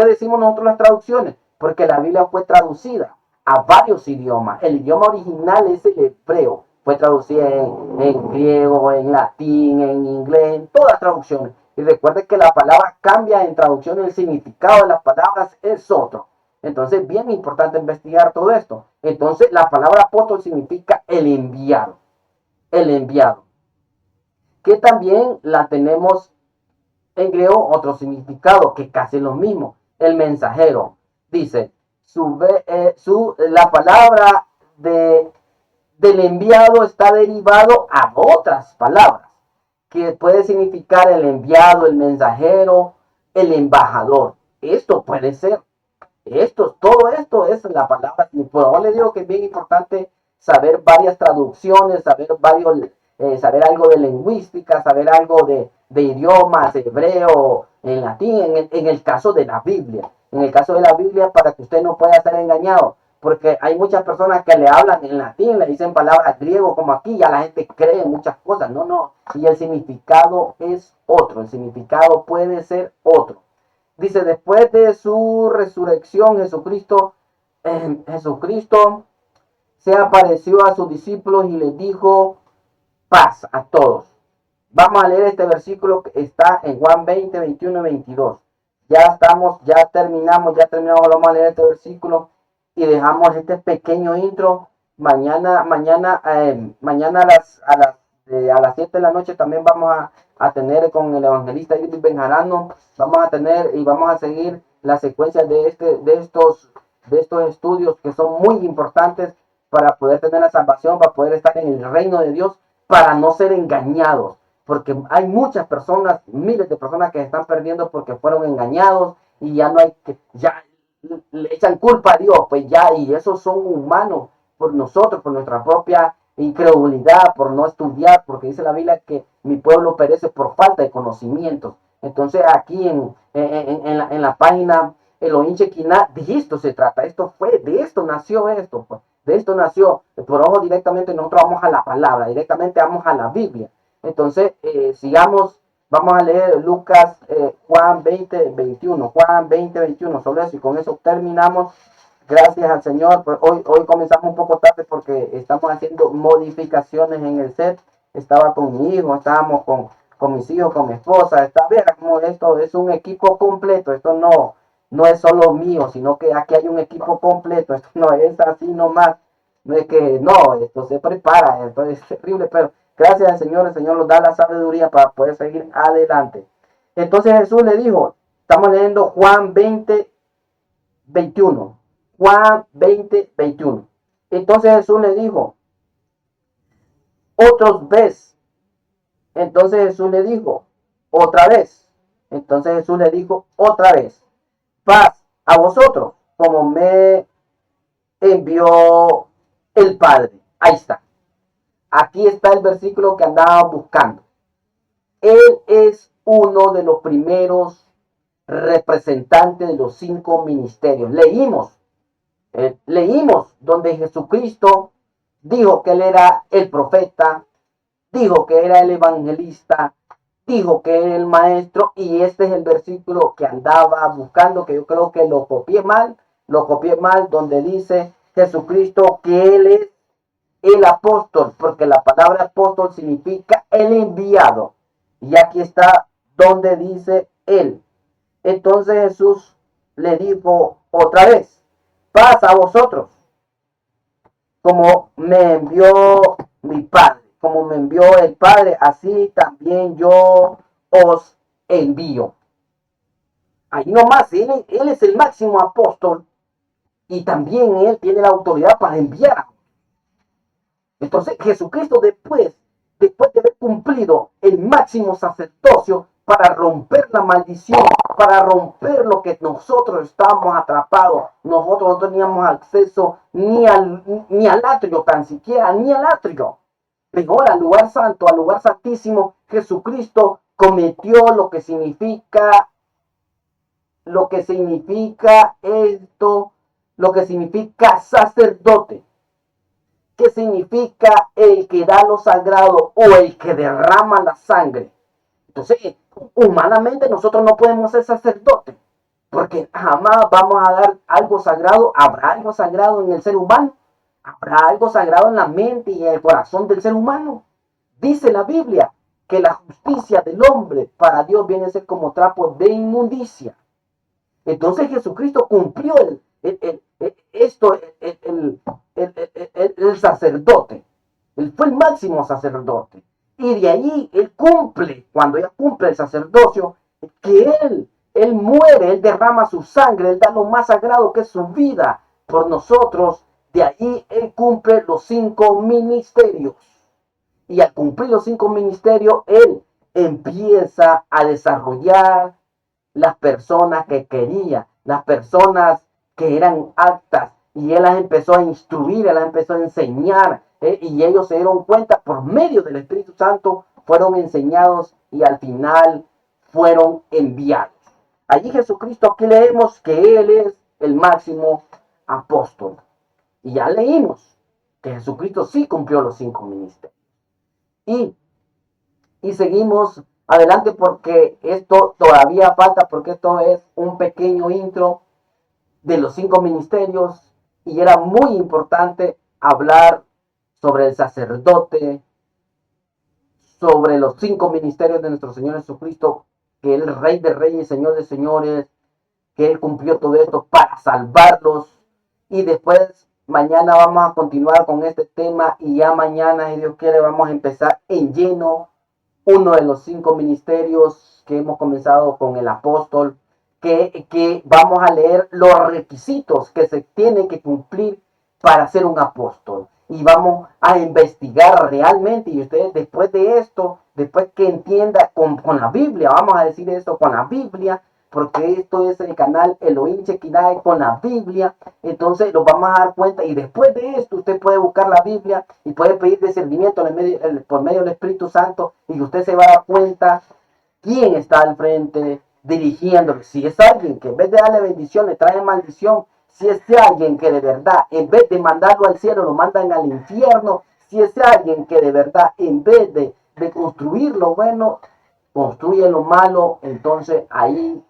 decimos nosotros las traducciones? Porque la Biblia fue traducida a varios idiomas. El idioma original es el hebreo. Fue traducida en griego, en latín, en inglés, en todas las traducciones. Y recuerde que la palabra cambia en traducción, el significado de las palabras es otro. Entonces, bien importante investigar todo esto. Entonces, la palabra apóstol significa el enviado. El enviado. Que también la tenemos en griego otro significado, que casi lo mismo. El mensajero. Dice, la palabra de del enviado está derivado a otras palabras, que puede significar el enviado, el mensajero, el embajador. Esto puede ser, todo esto es la palabra. Por ahora le digo que es bien importante saber varias traducciones, saber algo de lingüística, saber algo de idiomas, hebreo, en latín, en el caso de la Biblia. En el caso de la Biblia, para que usted no pueda ser engañado, porque hay muchas personas que le hablan en latín, le dicen palabras griego como aquí, ya la gente cree en muchas cosas. No, no. Y el significado es otro, el significado puede ser otro. Dice, después de su resurrección, Jesucristo se apareció a sus discípulos y les dijo paz a todos. Vamos a leer este versículo que está en Juan 20, 21 y 22. Ya terminamos, vamos a leer este versículo y dejamos este pequeño intro. Mañana a las 7 de la noche también vamos a tener con el evangelista Irving Benjarano, vamos a tener y vamos a seguir la secuencia de estos estudios que son muy importantes para poder tener la salvación, para poder estar en el reino de Dios, para no ser engañados, porque hay muchas personas, miles de personas que se están perdiendo porque fueron engañados y ya no hay que, ya le echan culpa a Dios, pues ya, y esos son humanos por nosotros, por nuestra propia incredulidad, por no estudiar, porque dice la Biblia que mi pueblo perece por falta de conocimiento. Entonces aquí en la página Elohim Shekinah, de esto se trata, de esto nació esto, pues. De esto nació, por ojo directamente nosotros vamos a la palabra, directamente vamos a la Biblia. Entonces, sigamos, vamos a leer Lucas, Juan 20, 21, Juan 20, 21, solo eso, y con eso terminamos. Gracias al Señor. Pues hoy comenzamos un poco tarde porque estamos haciendo modificaciones en el set. Estaba con mi hijo, estábamos con mis hijos, con mi esposa. Está bien, como esto es un equipo completo. Esto no es solo mío, sino que aquí hay un equipo completo. Esto no es así nomás. No es que no, esto se prepara, esto es terrible, pero gracias al Señor, el Señor nos da la sabiduría para poder seguir adelante. Entonces Jesús le dijo, estamos leyendo Juan 20, 21. Juan 20, 21. Entonces Jesús le dijo, otros vez. Entonces Jesús le dijo, otra vez. Entonces Jesús le dijo, otra vez, paz a vosotros, como me envió el Padre. Ahí está. Aquí está el versículo que andaba buscando. Él es uno de los primeros representantes de los 5 ministerios. Leímos donde Jesucristo dijo que él era el profeta, dijo que era el evangelista, dijo que era el maestro, y este es el versículo que andaba buscando, que yo creo que lo copié mal, donde dice Jesucristo que él es el apóstol, porque la palabra apóstol significa el enviado, y aquí está donde dice él. Entonces Jesús le dijo otra vez, paz a vosotros, como me envió mi Padre, como me envió el Padre, así también yo os envío. Ahí nomás, él es el máximo apóstol y también él tiene la autoridad para enviar. Entonces Jesucristo después de haber cumplido el máximo sacerdocio para romper la maldición, para romper lo que nosotros estábamos atrapados, nosotros no teníamos acceso ni al atrio, tan siquiera, ni al atrio. Mejor al lugar santo, al lugar santísimo, Jesucristo cometió lo que significa sacerdote. ¿Qué significa el que da lo sagrado o el que derrama la sangre? Entonces, humanamente nosotros no podemos ser sacerdotes, porque jamás vamos a dar algo sagrado. ¿Habrá algo sagrado en el ser humano? ¿Habrá algo sagrado en la mente y en el corazón del ser humano? Dice la Biblia que la justicia del hombre para Dios viene a ser como trapo de inmundicia. Entonces Jesucristo cumplió el sacerdote. Él fue el máximo sacerdote. Y de ahí él cumple, cuando ya cumple el sacerdocio, que él muere, él derrama su sangre, él da lo más sagrado que es su vida por nosotros, De ahí Él cumple los 5 ministerios. Y al cumplir los 5 ministerios, Él empieza a desarrollar las personas que quería, las personas que eran aptas, y Él las empezó a instruir, Él las empezó a enseñar, y ellos se dieron cuenta por medio del Espíritu Santo, fueron enseñados y al final fueron enviados. Allí Jesucristo, aquí leemos que Él es el máximo apóstol. Y ya leímos que Jesucristo sí cumplió los 5 ministerios. Y seguimos adelante porque esto todavía falta, porque esto es un pequeño intro de los 5 ministerios y era muy importante hablar sobre el sacerdote, sobre los 5 ministerios de nuestro Señor Jesucristo, que Él es Rey de Reyes y Señor de Señores, que Él cumplió todo esto para salvarlos. Y después mañana vamos a continuar con este tema y ya mañana, si Dios quiere, vamos a empezar en lleno uno de los 5 ministerios que hemos comenzado con el apóstol, que vamos a leer los requisitos que se tienen que cumplir para ser un apóstol. Y vamos a investigar realmente, y ustedes después de esto, después que entienda con la Biblia, vamos a decir esto con la Biblia, porque esto es el canal Elohim Shekinah con la Biblia, entonces lo vamos a dar cuenta, y después de esto usted puede buscar la Biblia y puede pedir discernimiento por medio del Espíritu Santo, y usted se va a dar cuenta quién está al frente dirigiéndole. Si es alguien que en vez de darle bendición le trae maldición, si es alguien que de verdad en vez de mandarlo al cielo lo mandan al infierno, si es alguien que de verdad en vez de construir lo bueno construye lo malo, entonces ahí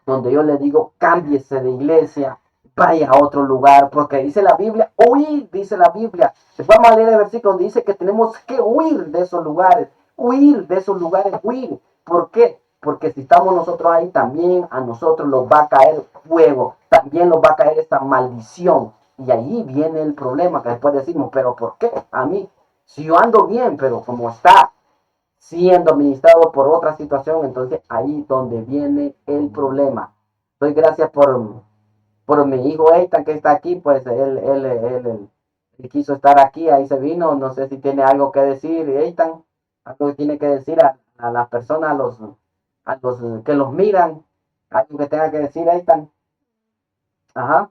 donde yo le digo cámbiese de iglesia, vaya a otro lugar, porque dice la Biblia, huir, dice la Biblia. Vamos a leer el versículo donde dice que tenemos que huir de esos lugares, huir. ¿Por qué? Porque si estamos nosotros ahí, también a nosotros nos va a caer fuego, también nos va a caer esta maldición. Y ahí viene el problema, que después decimos, pero ¿por qué? A mí, si yo ando bien, pero como está siendo administrado por otra situación, entonces ahí donde viene el problema. Doy gracias por mi hijo Eitan que está aquí, pues él quiso estar aquí, ahí se vino, no sé si tiene algo que decir Eitan, algo que tiene que decir a las personas, a los que los miran, algo que tenga que decir Eitan. Ajá.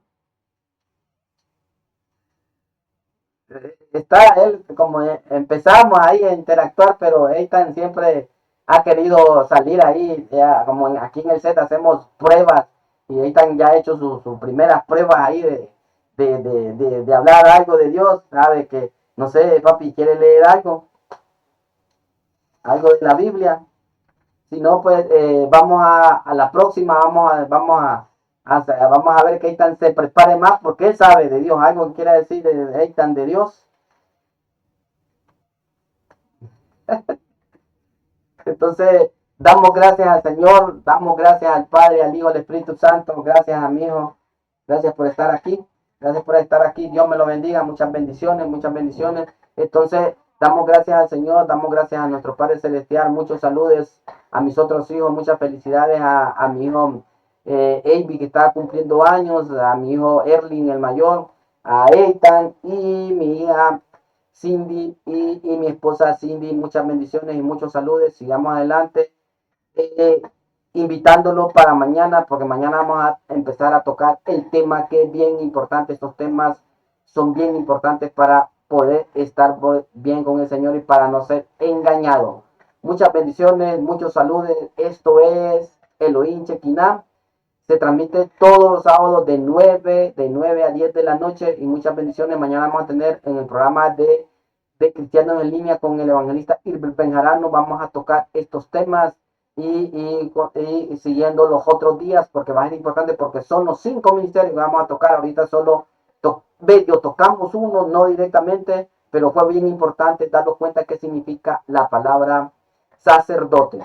Está él, como empezamos ahí a interactuar, pero Eitan siempre ha querido salir ahí, ya, como aquí en el Z hacemos pruebas, y Eitan ya ha hecho sus primeras pruebas ahí de hablar algo de Dios, sabe que, no sé, papi, quiere leer algo de la Biblia. Si no, pues vamos a la próxima, vamos a ver que Eitan se prepare más, porque él sabe de Dios, algo que quiera decir de Eitan de Dios. Entonces, damos gracias al Señor, damos gracias al Padre, al Hijo, al Espíritu Santo, gracias a mi hijo, gracias por estar aquí, gracias por estar aquí, Dios me lo bendiga, muchas bendiciones, muchas bendiciones. Entonces, damos gracias al Señor, damos gracias a nuestro Padre Celestial, muchos saludos a mis otros hijos, muchas felicidades a mi hijo Avi, que está cumpliendo años, a mi hijo Erling, el mayor, a Eitan y mi hija Cindy y mi esposa Cindy, muchas bendiciones y muchos saludos. Sigamos adelante, eh, invitándolo para mañana, porque mañana vamos a empezar a tocar el tema que es bien importante. Estos temas son bien importantes para poder estar bien con el Señor y para no ser engañado. Muchas bendiciones, muchos saludos. Esto es Elohim Shekinah. Se transmite todos los sábados de 9 a 10 de la noche, y muchas bendiciones. Mañana vamos a tener en el programa de Cristianos en Línea con el evangelista Irving Benjarano. Vamos a tocar estos temas y siguiendo los otros días, porque va a ser importante, porque son los 5 ministerios que vamos a tocar. Ahorita solo medio tocamos uno, no directamente, pero fue bien importante darnos cuenta qué significa la palabra sacerdote,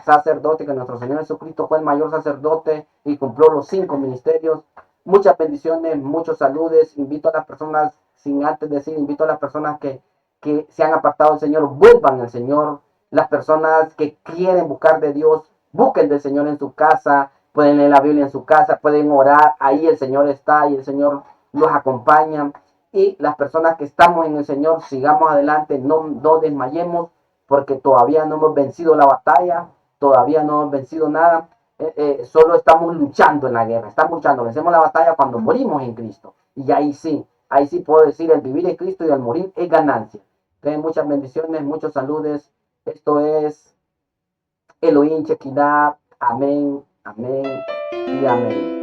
que nuestro Señor Jesucristo fue el mayor sacerdote y cumplió los 5 ministerios. Muchas bendiciones, muchos saludos. Invito a las personas, sin antes decir, invito a las personas que se han apartado del Señor, vuelvan al Señor. Las personas que quieren buscar de Dios, busquen del Señor en su casa, pueden leer la Biblia en su casa, pueden orar, ahí el Señor está y el Señor los acompaña. Y las personas que estamos en el Señor, sigamos adelante, no desmayemos, porque todavía no hemos vencido la batalla, todavía no hemos vencido nada. Solo estamos luchando en la guerra, estamos luchando, vencemos la batalla cuando morimos en Cristo. Y ahí sí puedo decir, el vivir en Cristo y el morir es ganancia. Entonces, muchas bendiciones, muchos saludos. Esto es Elohim Chequinah. Amén, amén y amén.